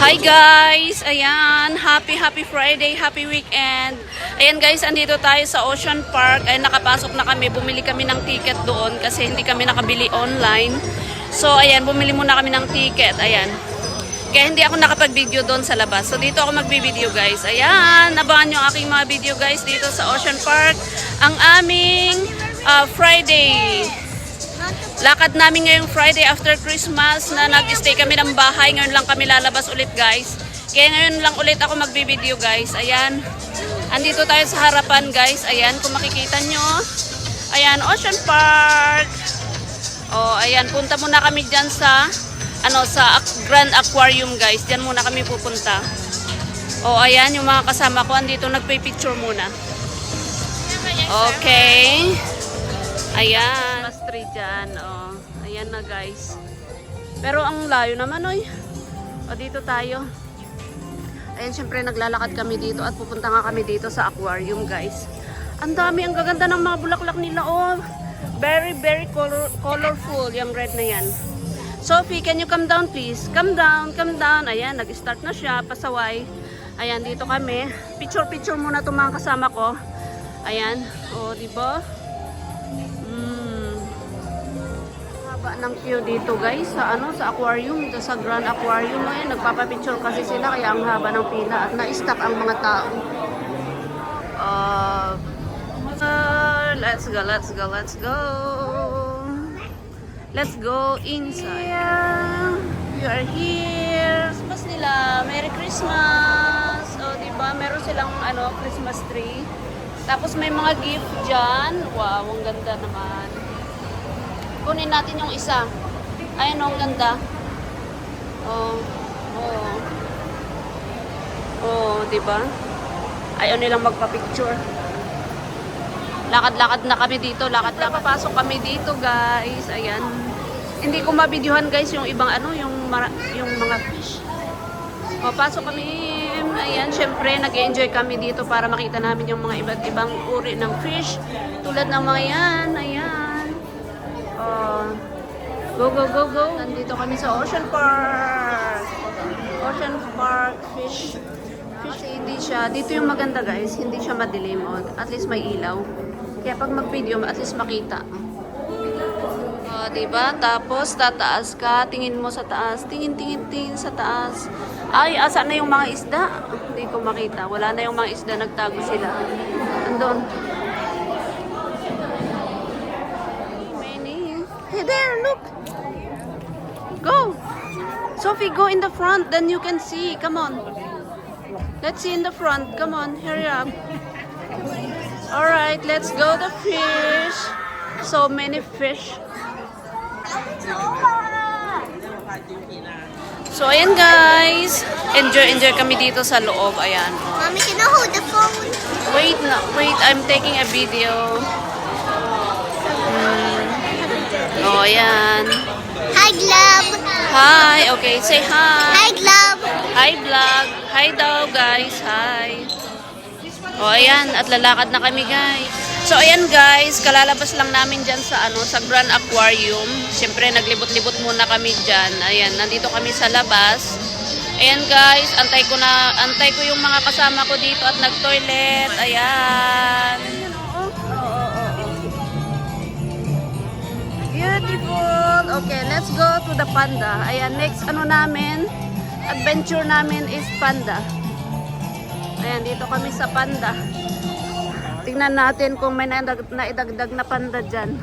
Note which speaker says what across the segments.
Speaker 1: Hi guys! Ayan, happy Friday, happy weekend. Ayan guys, andito tayo sa Ocean Park. Ay nakapasok na kami, bumili kami ng ticket doon kasi hindi kami nakabili online. So ayan, bumili muna kami ng ticket. Ayan. Kaya hindi ako nakapag-video doon sa labas. So dito ako mag-video guys. Ayan, abangan nyo aking mga video guys dito sa Ocean Park. Ang aming Friday. Lakad namin ngayong Friday after Christmas na nag-stay kami ng bahay. Ngayon lang kami lalabas ulit guys. Kaya ngayon lang ulit ako mag-video guys. Ayan. Andito tayo sa harapan guys. Ayan, kung makikita nyo. Ayan, Ocean Park. Oh, ayan, punta muna kami dyan sa sa Grand Aquarium guys. Diyan muna kami pupunta. Oh, ayan, yung mga kasama ko andito nagpe-picture muna. Okay. Ayan. Mas 3 dyan. Oh, ayan na guys. Pero ang layo naman oy. O, dito tayo. Ayan, syempre naglalakad kami dito at pupunta nga kami dito sa aquarium guys. Ang dami, ang gaganda ng mga bulaklak nila. Oh, very colorful yung red na yan. Sophie, can you come down please? Come down, come down. Ayan, nag-start na siya, pasaway. Ayan, dito kami. Picture muna itong mga kasama ko. Ayan, o, diba? Haba ng queue dito guys, sa sa aquarium, dito sa Grand Aquarium. Ayan, nagpapapicture kasi sila, kaya ang haba ng pila at na-stack ang mga tao. Let's go. Let's go inside. We are here. Christmas nila. Merry Christmas. O, diba? Meron silang Christmas tree. Tapos may mga gift dyan. Wow, ang ganda naman. Kunin natin yung isa. Ayun, ang ganda. Oh, diba? Ayaw nilang magpa-picture. Lakad-lakad na kami dito. Lakad-lakad. Papasok kami dito, guys. Ayan. Hindi ko mabidyohan, guys, yung ibang yung mga fish. Papasok kami. Ayan, syempre, nag-enjoy kami dito para makita namin yung mga iba't ibang uri ng fish. Tulad ng mga yan. Ayan. Go. Nandito kami sa Ocean Park. Ocean Park fish. Kasi hindi siya, dito yung maganda guys, hindi siya madilim. At least may ilaw. Kaya pag mag-video, at least makita. Diba? Tapos, tataas ka. Tingin mo sa taas. Tingin sa taas. Ay, asa na yung mga isda? Hindi ko makita. Wala na yung mga isda. Nagtago sila. Andun. Hey there, look! Go! Sophie, go in the front. Then you can see. Come on. Let's see in the front. Come on, hurry up. Alright, let's go the fish. So many fish. So ayan guys. Enjoy kami dito sa loob. Ayan.
Speaker 2: Mommy, can I hold the phone?
Speaker 1: Wait, I'm taking a video. Oh, ayan.
Speaker 2: Hi, Glove.
Speaker 1: Hi. Okay, say hi.
Speaker 2: Hi, Glove.
Speaker 1: Hi vlog. Hi daw guys. Hi. O ayan, at lalakad na kami guys. So ayan guys, kalalabas lang namin dyan sa sa Grand Aquarium. Siyempre naglibot-libot muna kami dyan. Ayan, nandito kami sa labas. Ayan guys, antay ko yung mga kasama ko dito at nag-toilet. Ayan. Beautiful. Okay, let's go to the panda. Ayan, next namin, adventure namin is panda. Ayan, dito kami sa panda. Tingnan natin kung may naidagdag na panda dyan.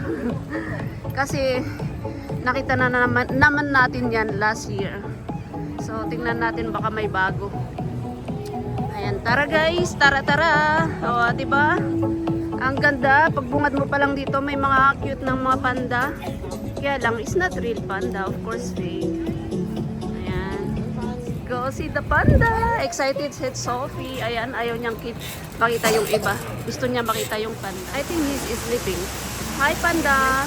Speaker 1: Kasi nakita na naman natin yan last year. So, tingnan natin baka may bago. Ayan, tara guys, tara. O, diba? Ang ganda, pagbungad mo pa lang dito, may mga cute ng mga panda. Kaya lang, it's not real panda, of course, fake. Ayan. Go see the panda. Excited si Sophie. Ayan, ayaw niyang makita yung iba. Gusto niya makita yung panda. I think he's sleeping. Hi, panda.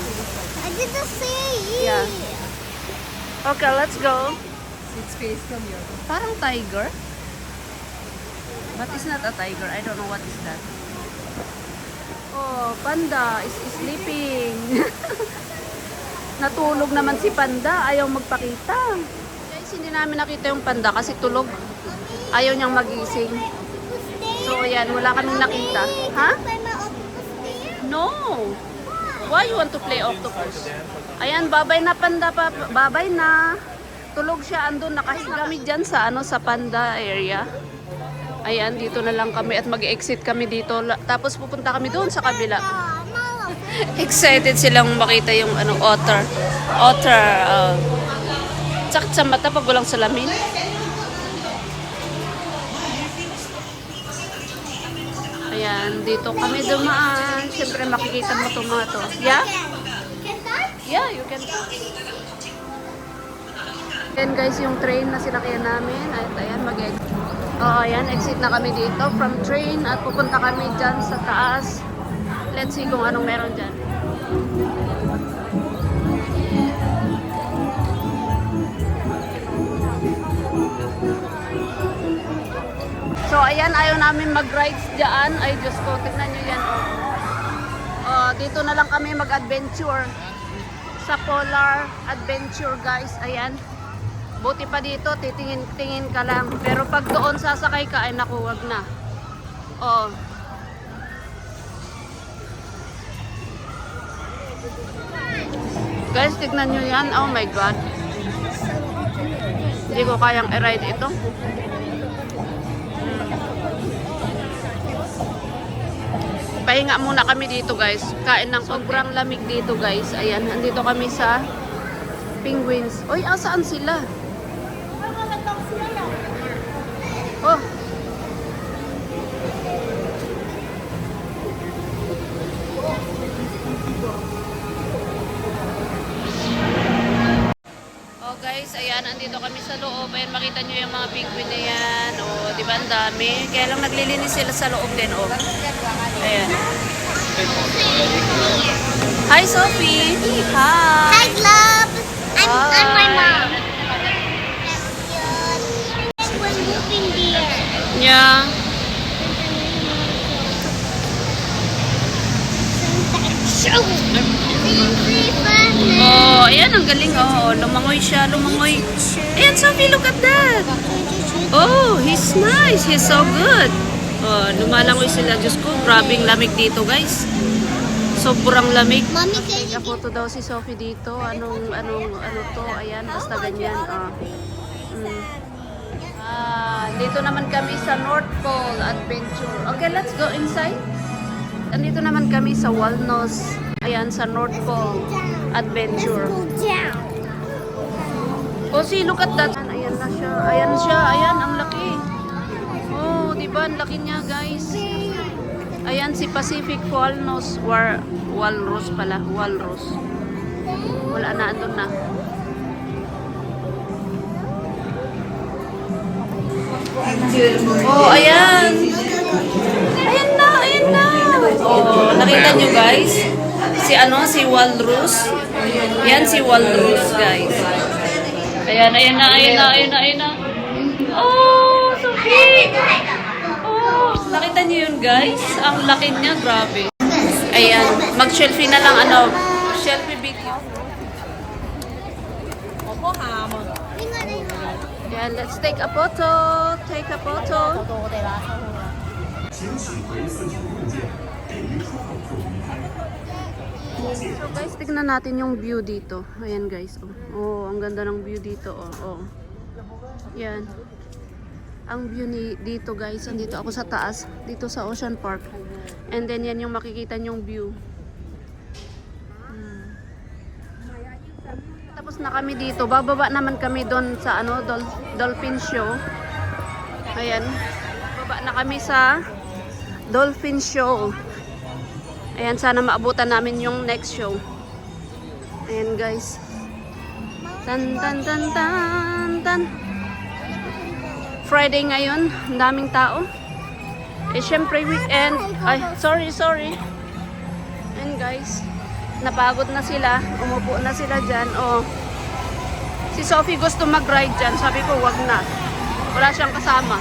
Speaker 2: I didn't see.
Speaker 1: Yeah. Okay, let's go.
Speaker 3: Its face from here.
Speaker 1: Parang tiger. But it's not a tiger. I don't know what is that. Oh, panda is sleeping. Natulog naman si panda. Ayaw magpakita. Guys, hindi namin nakita yung panda kasi tulog. Ayaw niyang magising. So, ayan, wala kaming nakita. Ha?
Speaker 2: Play my octopus there?
Speaker 1: No! Why you want to play octopus? Ayan, babay na panda pa. Babay na. Tulog siya, andun, nakahiga kami dyan sa, sa panda area. Ayan, dito na lang kami at mag-exit kami dito. Tapos pupunta kami doon sa kabila. Excited silang makita yung otter. Otter. Sakit sa mata pag walang salamin. Ayan, dito kami dumaan. Siyempre makikita mo itong mga to. Yeah? Yeah, you can. Ayan guys, yung train na sinakyan namin. At ayan, mag-exit. Ayan, exit na kami dito from train at pupunta kami dyan sa taas. Let's see kung anong meron dyan. So, ayan, ayaw namin mag-rides dyan. Ay, Diyos ko, tignan nyo yan. Dito na lang kami mag-adventure. Sa Polar Adventure, guys. Ayan. Buti pa dito, titingin-tingin ka lang. Pero pag doon sasakay ka, ay naku, wag na. Guys, tignan nyo yan. Oh my God. Hindi ko kayang i-ride ito. Pahinga muna kami dito guys. Kain ng sobrang lamig dito guys. Ayan, andito kami sa penguins. Oy, asaan sila? Oh. Oh guys, ayan, andito kami sa loob. Ayan, makita nyo yung mga penguin na yan. Oh, di ba ang dami? Kaya lang naglilinis sila sa loob din. Oh. Ayan. Hi, Sophie. Hi.
Speaker 2: Hi, Glove. I'm my mom. We're moving there.
Speaker 1: Yeah. Oh, ayan, ang galing. Oh, lumangoy siya, lumangoy. Ayan, Sophie, look at that. Oh, he's nice. He's so good. Oh, lumalangoy sila. Diyos ko, grabing lamig dito, guys. Sobrang lamig.
Speaker 2: Mommy, can you
Speaker 1: Photo daw si Sophie dito. Ano to? Ayan, basta ganyan. Dito naman kami sa North Pole Adventure. Okay, let's go inside. Andito naman kami sa Walnos. Ayan, sa North Pole Adventure.
Speaker 2: go down?
Speaker 1: Oh, see, look at that. Ayan na siya. Ayan siya. Ayan, ang laki. Oh, di ba? Ang laki niya, guys. Ayan, si Pacific Walrus. Walrus pala. Walrus. Wala na, andun na. Oh, ayan. Ayan na, ayan na. Oh, nakita nyo, guys? Si Walrus. Yan, si Walrus, guys. Ayan, ayan na, ayan na, ayan na, ayan na. Oh, so cute. Oh, nakita niyo yun, guys? Ang laki niya, grabe. Ayan, mag-selfie na lang, selfie video. Ayan, let's take a photo. Take a photo. So guys, tignan natin yung view dito. Ayan guys. Oh, ang ganda ng view dito. Oh. Yan. Ang view dito guys. Andito ako sa taas. Dito sa Ocean Park. And then yan yung makikita nyong view. Tapos na kami dito. Bababa naman kami doon sa Dolphin Show. Ayan. Baba na kami sa Dolphin Show. Ayan, sana maabutan namin yung next show. Ayan guys. Tan tan tan tan tan. Friday ngayon, ang daming tao. Eh syempre weekend. Ay, sorry. Ayan guys. Napagod na sila. Umupo na sila dyan. Oh. Si Sophie gusto mag-ride dyan. Sabi ko, wag na. Wala siyang kasama.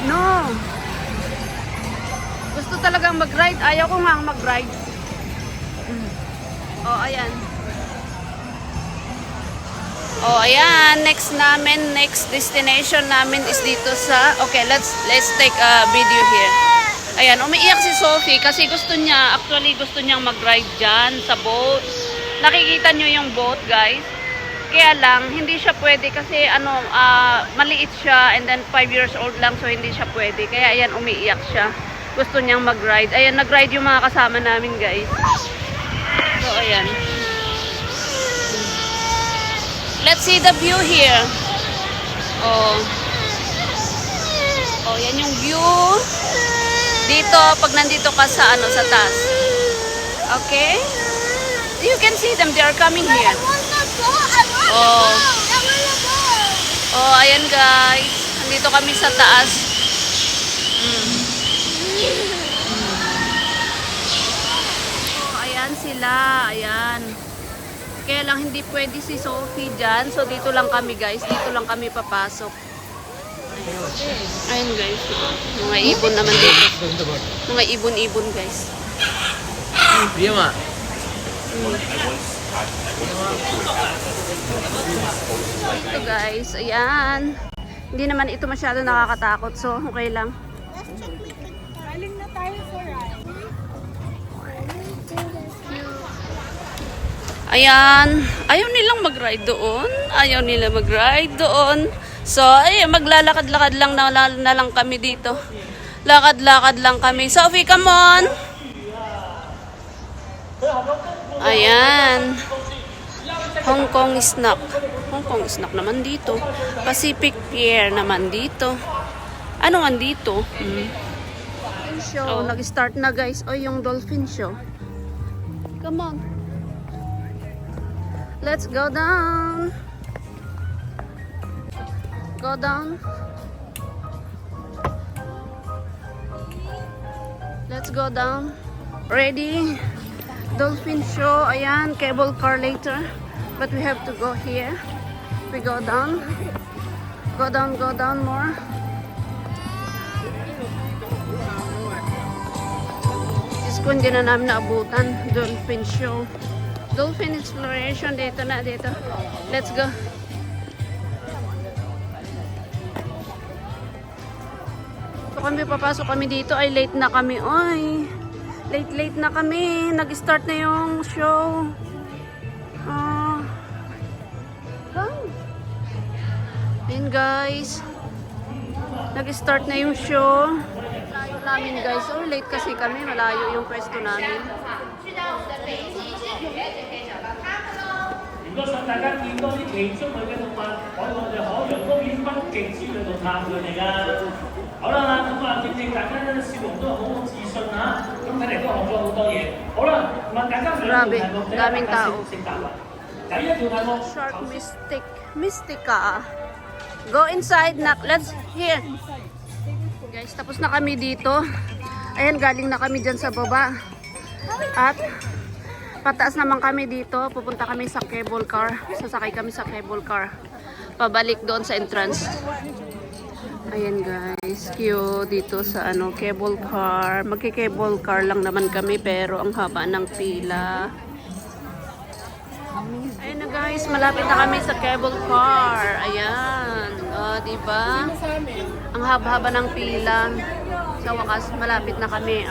Speaker 1: No. Gusto talagang mag-ride. Ayaw ko nga mag-ride. Oh, ayan. Oh, ayan. Next destination namin is dito sa... Okay, let's take a video here. Ayan, umiiyak si Sophie kasi gusto niyang mag-ride dyan sa boat. Nakikita nyo yung boat, guys. Kaya lang, hindi siya pwede kasi maliit siya and then 5 years old lang so hindi siya pwede. Kaya ayan, umiiyak siya. Gusto niyang mag-ride. Ayan, nag-ride yung mga kasama namin, guys. So, ayan. Let's see the view here. Oh. Oh, yan yung view. Dito, pag nandito ka sa sa taas. Okay? You can see them. They are coming here. Oh. Oh, ayan guys. Nandito kami sa taas. Oh, ayan sila. Ayan. Kaya lang hindi pwede si Sophie dyan. So, dito lang kami guys. Dito lang kami papasok. Ayan guys. Mga ibon naman dito. Mga ibon-ibon guys. Ito guys. Ayan. Hindi naman ito masyado nakakatakot. So, okay lang.
Speaker 2: Galing na tayo for ride.
Speaker 1: Ayan. Ayaw nilang mag-ride doon. Ayaw nila mag-ride doon. So, ayan, maglalakad-lakad lang na lang kami dito. Lakad-lakad lang kami. Sophie, come on! Ayan. Hong Kong snack. Hong Kong snack naman dito. Pacific Pier naman dito. Ano man dito? Show.
Speaker 3: Oh.
Speaker 1: Nag-start na guys. O, yung dolphin show. Come on. Let's go down. Go down. Let's go down. Ready? Dolphin show. Ayan, cable car later. But we have to go here. We go down. Go down more. Diyos ko, hindi na namin naabutan. Dolphin show. Dolphin exploration. Dito na, dito. Let's go. So kami papasok kami dito ay late na kami. Oy. Late na kami. Nag-start na yung show. Ayun guys. Nag-start na yung show. Malayo namin guys. Oh, late kasi kami. Malayo yung pwesto namin.
Speaker 4: 如果想大家見多啲其中佢嘅動物，我哋海洋公園北極之類度探佢哋㗎。好啦，咁啊，見證大家咧笑容都好自信嚇，咁睇嚟都學咗好多嘢。好啦，問大家兩條題目，睇下大家識唔識答啦。第一條題目，
Speaker 1: Shark Mystica. Go inside na. Let's here. Guys, tapos na kami dito. Ayan, galing na kami dyan sa baba. At pataas naman kami dito. Pupunta kami sa cable car. Sasakay kami sa cable car. Pabalik doon sa entrance. Ayan guys, queue dito sa cable car. Magki-cable car lang naman kami pero ang haba ng pila. Ayan na guys, malapit na kami sa cable car. Ayan. O, diba? Ang haba-haba ng pila. Sa wakas, malapit na kami.